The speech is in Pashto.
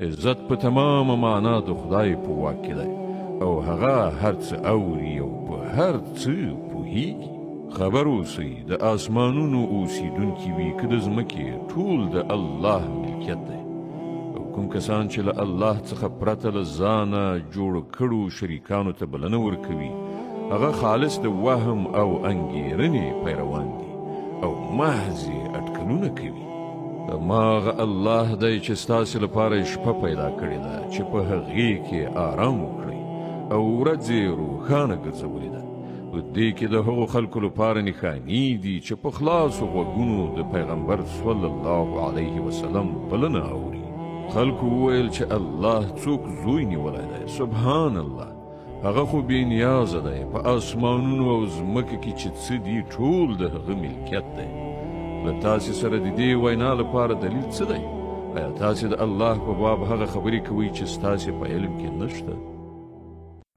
عزت په تمامه معنا د خدای په واک کې دی او هغه هر څه اوري او په هر څه پوهیږي. خبر اوسئ د آسمانونو اوسیدونکي وي که د ځمکې ټول د الله ملکیت دی او کوم کسان چې له الله څخه پرته له ځانه جوړ کړو شریکانو ته بلنه ورکوي هغه خالص د وهم او انګیرنې پیروان دي او محض اټکلونه کوي. هماغه الله دی چې ستاسې لپاره شپه پیدا کړې ده چې په هغې کې آرام وکړئ او ورځ یې روښانه ګرځولې ده. په دې کې د هغو خلکو لپاره نښانې دي چې په خلاصو غوږونو د پیغمبر صلی الله علیه وسلم بلنه اوري. خلکو وویل چې الله څوک زوی نیولی دی. سبحان الله، هغه خو بې نیازه دی. په آسمانونو او ځمکه کې چې څه دي ټول د هغه ملکیت دی. له تاسې سره د دې وینا لپاره دلیل څه دی؟ آیا تاسې د الله په باب هغه خبرې کوئ چې ستاسې په علم کې نشته؟